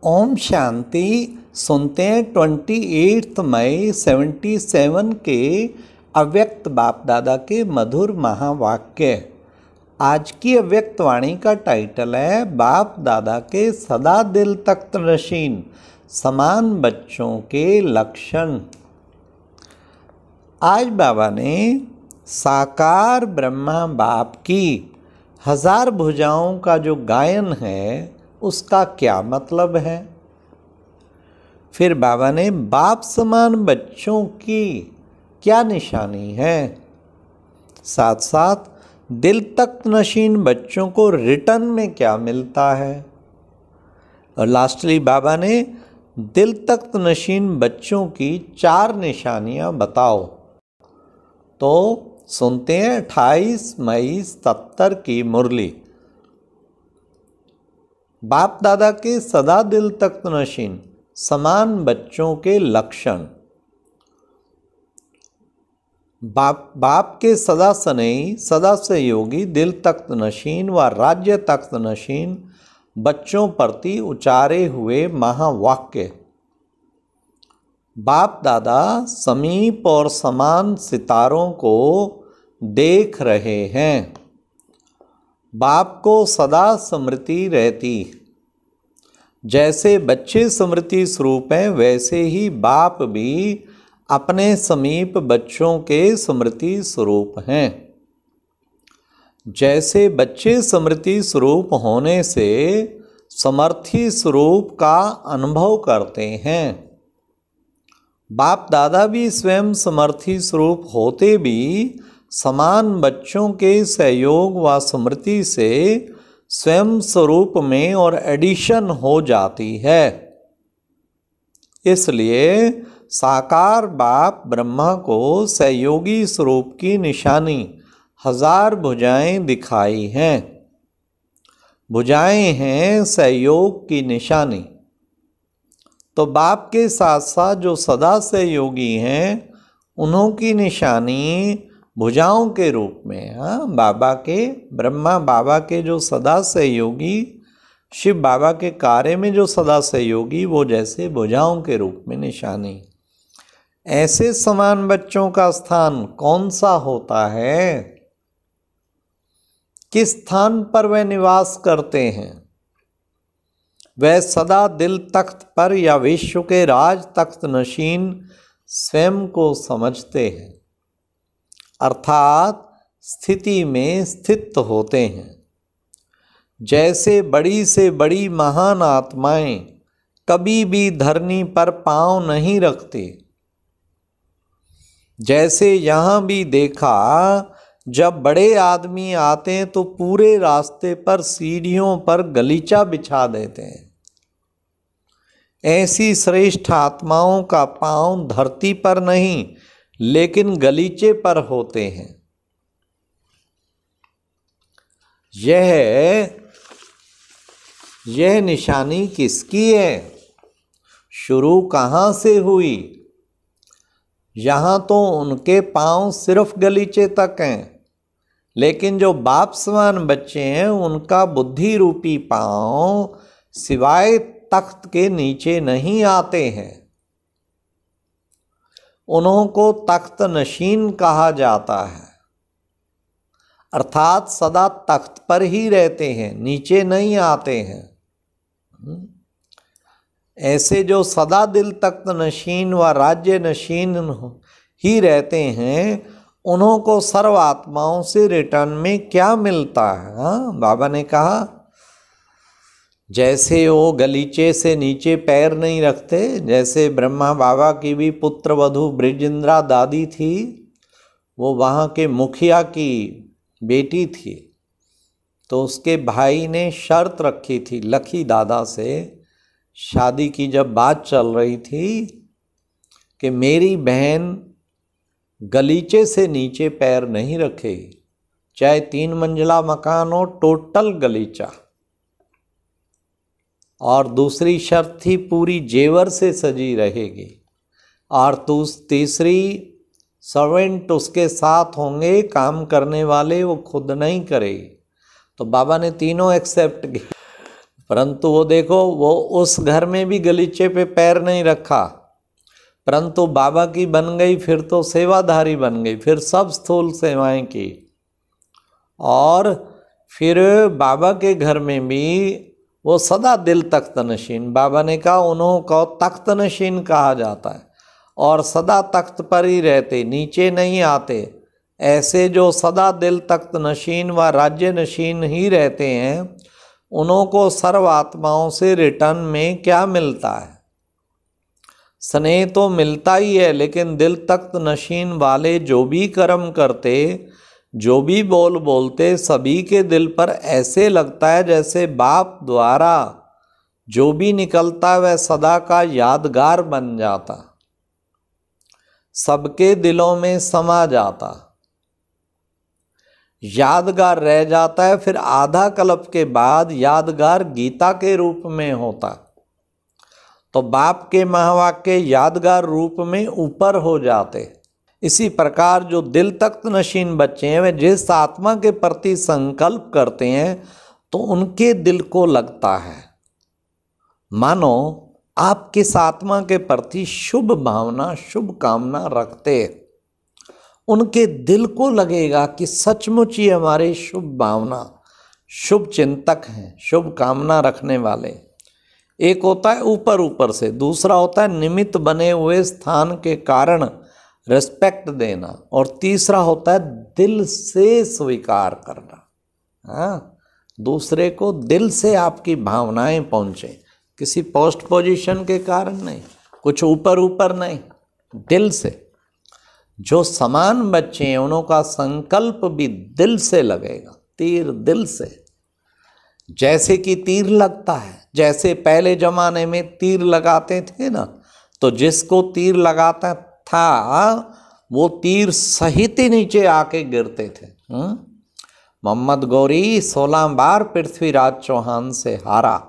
ओम शांति। सुनते हैं 28 मई 77 के अव्यक्त बाप दादा के मधुर महावाक्य। आज की अव्यक्त वाणी का टाइटल है बाप दादा के सदा दिल तख्त नशीन समान बच्चों के लक्षण। आज बाबा ने साकार ब्रह्मा बाप की 1000 भुजाओं का जो गायन है उसका क्या मतलब है। फिर बाबा ने बाप समान बच्चों की क्या निशानी है, साथ साथ दिल तख्त नशीन बच्चों को रिटर्न में क्या मिलता है, और लास्टली बाबा ने दिल तख्त नशीन बच्चों की 4 निशानियां बताओ। तो सुनते हैं 28 मई 77 की मुरली। बाप दादा के सदा दिल तख्त नशीन समान बच्चों के लक्षण। बाप के सदा स्नेही, सदा सहयोगी, दिल तख्त नशीन व राज्य तख्त नशीन बच्चों प्रति उचारे हुए महावाक्य। बाप दादा समीप और समान सितारों को देख रहे हैं। बाप को सदा स्मृति रहती। जैसे बच्चे स्मृति स्वरूप हैं वैसे ही बाप भी अपने समीप बच्चों के स्मृति स्वरूप हैं। जैसे बच्चे स्मृति स्वरूप होने से समर्थी स्वरूप का अनुभव करते हैं, बाप दादा भी स्वयं समर्थी स्वरूप होते भी समान बच्चों के सहयोग व स्मृति से स्वयं स्वरूप में और एडिशन हो जाती है। इसलिए साकार बाप ब्रह्मा को सहयोगी स्वरूप की निशानी 1000 भुजाएं दिखाई हैं। भुजाएं हैं सहयोग की निशानी। तो बाप के साथ साथ जो सदा सहयोगी हैं उन्हों की निशानी भुजाओं के रूप में, बाबा के, ब्रह्मा बाबा के जो सदा सहयोगी, शिव बाबा के कार्य में जो सदा सहयोगी, वो जैसे भुजाओं के रूप में निशानी। ऐसे समान बच्चों का स्थान कौन सा होता है, किस स्थान पर वे निवास करते हैं। वह सदा दिल तख्त पर या विश्व के राज तख्त नशीन स्वयं को समझते हैं, अर्थात स्थिति में स्थित होते हैं। जैसे बड़ी से बड़ी महान आत्माएं कभी भी धरनी पर पांव नहीं रखते, जैसे यहाँ भी देखा जब बड़े आदमी आते हैं तो पूरे रास्ते पर सीढ़ियों पर गलीचा बिछा देते हैं, ऐसी श्रेष्ठ आत्माओं का पांव धरती पर नहीं लेकिन गलीचे पर होते हैं। यह निशानी किसकी है, शुरू कहाँ से हुई। यहाँ तो उनके पांव सिर्फ गलीचे तक हैं, लेकिन जो बाप समान बच्चे हैं उनका बुद्धि रूपी पांव सिवाय तख्त के नीचे नहीं आते हैं। उन्हों को तख्त नशीन कहा जाता है, अर्थात सदा तख्त पर ही रहते हैं, नीचे नहीं आते हैं। ऐसे जो सदा दिल तख्त नशीन व राज्य नशीन ही रहते हैं उन्हों को सर्व आत्माओं से रिटर्न में क्या मिलता है। बाबा ने कहा जैसे वो गलीचे से नीचे पैर नहीं रखते, जैसे ब्रह्मा बाबा की भी पुत्र वधू ब्रिजेंद्रा दादी थी, वो वहाँ के मुखिया की बेटी थी, तो उसके भाई ने शर्त रखी थी लखी दादा से, शादी की जब बात चल रही थी कि मेरी बहन गलीचे से नीचे पैर नहीं रखेगी, चाहे 3 मंजिला मकान हो, टोटल गलीचा। और दूसरी शर्त थी पूरी जेवर से सजी रहेगी, और तीसरी सर्वेंट उसके साथ होंगे, काम करने वाले, वो खुद नहीं करेगी। तो बाबा ने तीनों एक्सेप्ट किए। परंतु वो देखो, वो उस घर में भी गलीचे पे पैर नहीं रखा, परंतु बाबा की बन गई, फिर तो सेवाधारी बन गई, फिर सब स्थूल सेवाएं की। और फिर बाबा के घर में भी वो सदा दिल तख्त नशीन, बाबा ने कहा उन्होंने तख्त नशीन कहा जाता है, और सदा तख्त पर ही रहते, नीचे नहीं आते। ऐसे जो सदा दिल तख्त नशीन व राज्य नशीन ही रहते हैं, उन्हों को सर्व आत्माओं से रिटर्न में क्या मिलता है? स्नेह तो मिलता ही है, लेकिन दिल तख्त नशीन वाले जो भी कर्म करते, जो भी बोलते, सभी के दिल पर ऐसे लगता है जैसे बाप द्वारा जो भी निकलता वह सदा का यादगार बन जाता, सबके दिलों में समा जाता, यादगार रह जाता है। फिर आधा कल्प के बाद यादगार गीता के रूप में होता, तो बाप के महावाक्य यादगार रूप में ऊपर हो जाते। इसी प्रकार जो दिल तख्त नशीन बच्चे हैं, वे जिस आत्मा के प्रति संकल्प करते हैं तो उनके दिल को लगता है मानो आप किस आत्मा के प्रति शुभ भावना, शुभ कामना रखते, उनके दिल को लगेगा कि सचमुच ही हमारे शुभ भावना, शुभ चिंतक हैं, शुभ कामना रखने वाले। एक होता है ऊपर ऊपर से, दूसरा होता है निमित्त बने हुए स्थान के कारण रिस्पेक्ट देना, और तीसरा होता है दिल से स्वीकार करना। हाँ, दूसरे को दिल से आपकी भावनाएं पहुँचे, किसी पोस्ट पोजीशन के कारण नहीं, कुछ ऊपर ऊपर नहीं, दिल से। जो समान बच्चे हैं उनका संकल्प भी दिल से लगेगा, तीर दिल से। जैसे कि तीर लगता है, जैसे पहले जमाने में तीर लगाते थे ना, तो जिसको तीर लगाता था वो तीर सहित ही नीचे आके गिरते थे। मोहम्मद गौरी 16 बार पृथ्वीराज चौहान से हारा,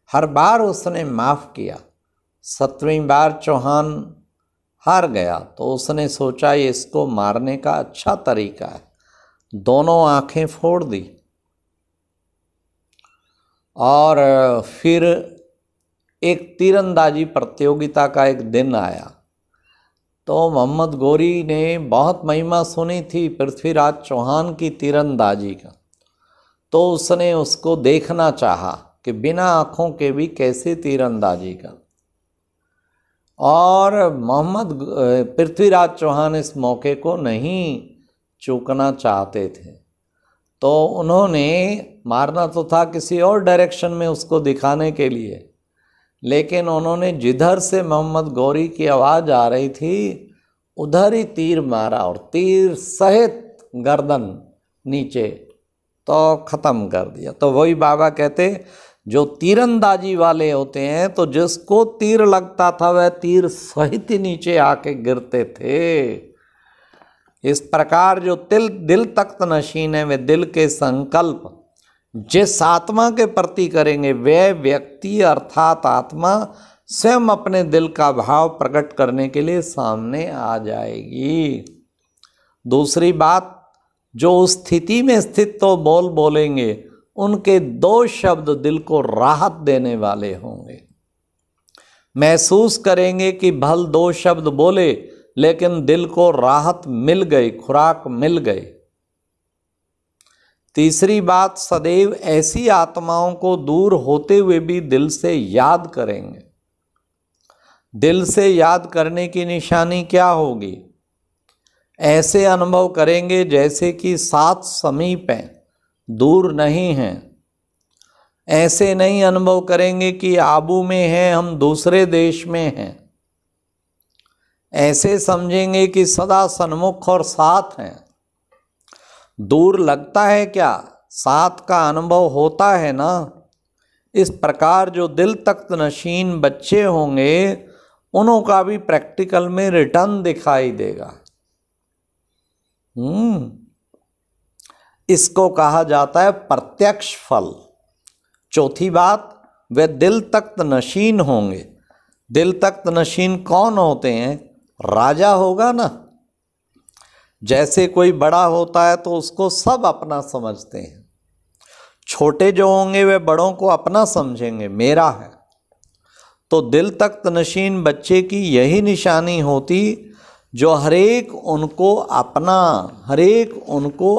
हर बार उसने माफ किया। 7वीं बार चौहान हार गया तो उसने सोचा ये इसको मारने का अच्छा तरीका है, दोनों आंखें फोड़ दी। और फिर एक तीरंदाजी प्रतियोगिता का एक दिन आया, तो मोहम्मद गौरी ने बहुत महिमा सुनी थी पृथ्वीराज चौहान की तीरंदाजी का, तो उसने उसको देखना चाहा कि बिना आँखों के भी कैसे तीरंदाजी का। और पृथ्वीराज चौहान इस मौके को नहीं चूकना चाहते थे, तो उन्होंने मारना तो था किसी और डायरेक्शन में उसको दिखाने के लिए, लेकिन उन्होंने जिधर से मोहम्मद गौरी की आवाज़ आ रही थी उधर ही तीर मारा, और तीर सहित गर्दन नीचे, तो ख़त्म कर दिया। तो वही बाबा कहते जो तीरंदाजी वाले होते हैं, तो जिसको तीर लगता था वह तीर सहित नीचे आके गिरते थे। इस प्रकार जो दिल तख्त नशीन है, वे दिल के संकल्प जिस आत्मा के प्रति करेंगे, वह व्यक्ति अर्थात आत्मा स्वयं अपने दिल का भाव प्रकट करने के लिए सामने आ जाएगी। दूसरी बात, जो उस स्थिति में स्थित तो बोलेंगे, उनके 2 शब्द दिल को राहत देने वाले होंगे। महसूस करेंगे कि भल 2 शब्द बोले, लेकिन दिल को राहत मिल गई, खुराक मिल गई। तीसरी बात, सदैव ऐसी आत्माओं को दूर होते हुए भी दिल से याद करेंगे। दिल से याद करने की निशानी क्या होगी? ऐसे अनुभव करेंगे जैसे कि साथ समीप हैं, दूर नहीं हैं। ऐसे नहीं अनुभव करेंगे कि आबू में हैं, हम दूसरे देश में हैं। ऐसे समझेंगे कि सदा सन्मुख और साथ हैं। दूर लगता है क्या, साथ का अनुभव होता है ना। इस प्रकार जो दिल तख्त नशीन बच्चे होंगे, उन्हों का भी प्रैक्टिकल में रिटर्न दिखाई देगा। इसको कहा जाता है प्रत्यक्ष फल। चौथी बात, वे दिल तख्त नशीन होंगे। दिल तख्त नशीन कौन होते हैं? राजा होगा ना। जैसे कोई बड़ा होता है तो उसको सब अपना समझते हैं, छोटे जो होंगे वे बड़ों को अपना समझेंगे, मेरा है। तो दिल तख्त नशीन बच्चे की यही निशानी होती, जो हरेक उनको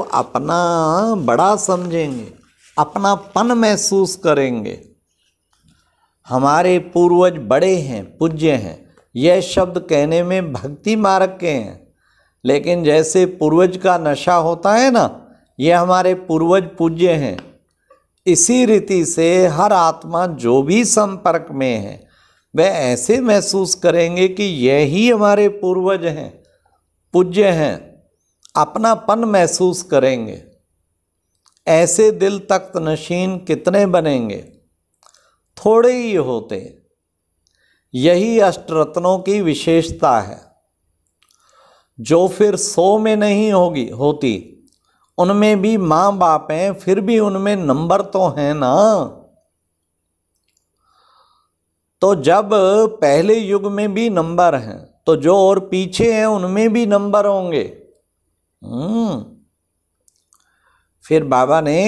अपना बड़ा समझेंगे, अपनापन महसूस करेंगे। हमारे पूर्वज बड़े हैं, पूज्य हैं, यह शब्द कहने में भक्ति मार्ग के हैं, लेकिन जैसे पूर्वज का नशा होता है ना, यह हमारे पूर्वज पूज्य हैं। इसी रीति से हर आत्मा जो भी संपर्क में है वह ऐसे महसूस करेंगे कि यही हमारे पूर्वज हैं, पूज्य हैं, अपनापन महसूस करेंगे। ऐसे दिल तख्त नशीन कितने बनेंगे? थोड़े ही होते। यही अष्टरत्नों की विशेषता है, जो फिर 100 में नहीं होती। उनमें भी माँ बाप हैं, फिर भी उनमें नंबर तो हैं ना। तो जब पहले युग में भी नंबर हैं, तो जो और पीछे हैं उनमें भी नंबर होंगे। फिर बाबा ने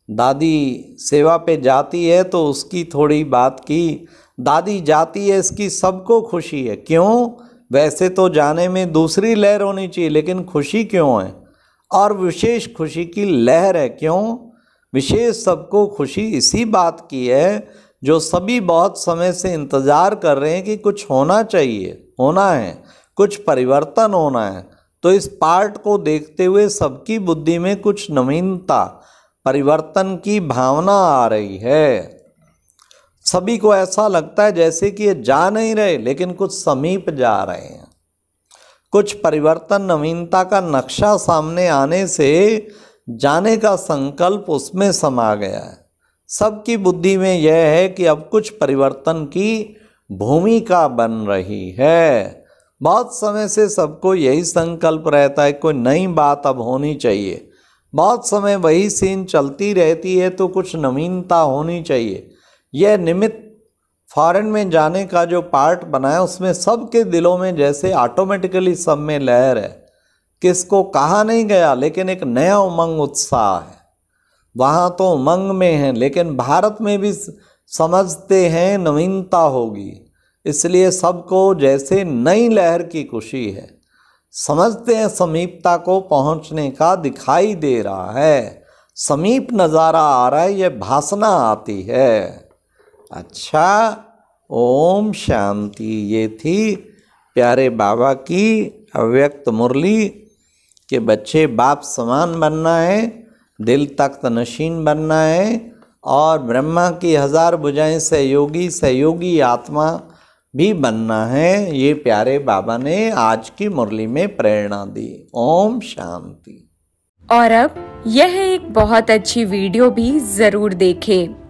दादी सेवा पे जाती है तो उसकी थोड़ी बात की। दादी जाती है, इसकी सबको खुशी है। क्यों? वैसे तो जाने में दूसरी लहर होनी चाहिए, लेकिन खुशी क्यों है? और विशेष खुशी की लहर है। क्यों विशेष सबको खुशी? इसी बात की है जो सभी बहुत समय से इंतज़ार कर रहे हैं कि कुछ होना चाहिए, होना है, कुछ परिवर्तन होना है। तो इस पार्ट को देखते हुए सबकी बुद्धि में कुछ नवीनता, परिवर्तन की भावना आ रही है। सभी को ऐसा लगता है जैसे कि ये जा नहीं रहे, लेकिन कुछ समीप जा रहे हैं। कुछ परिवर्तन, नवीनता का नक्शा सामने आने से जाने का संकल्प उसमें समा गया है। सबकी बुद्धि में यह है कि अब कुछ परिवर्तन की भूमिका बन रही है। बहुत समय से सबको यही संकल्प रहता है, कोई नई बात अब होनी चाहिए। बहुत समय वही सीन चलती रहती है, तो कुछ नवीनता होनी चाहिए। यह निमित्त फॉरेन में जाने का जो पार्ट बनाया, उसमें सबके दिलों में जैसे ऑटोमेटिकली सब में लहर है। किसको कहा नहीं गया, लेकिन एक नया उमंग, उत्साह है। वहाँ तो उमंग में है, लेकिन भारत में भी समझते हैं नवीनता होगी, इसलिए सबको जैसे नई लहर की खुशी है। समझते हैं समीपता को पहुँचने का दिखाई दे रहा है, समीप नज़ारा आ रहा है, यह भासना आती है। अच्छा, ओम शांति। ये थी प्यारे बाबा की अव्यक्त मुरली कि बच्चे बाप समान बनना है, दिल तख्त नशीन बनना है, और ब्रह्मा की 1000 भुजाएं सहयोगी आत्मा भी बनना है। ये प्यारे बाबा ने आज की मुरली में प्रेरणा दी। ओम शांति। और अब यह एक बहुत अच्छी वीडियो भी जरूर देखें।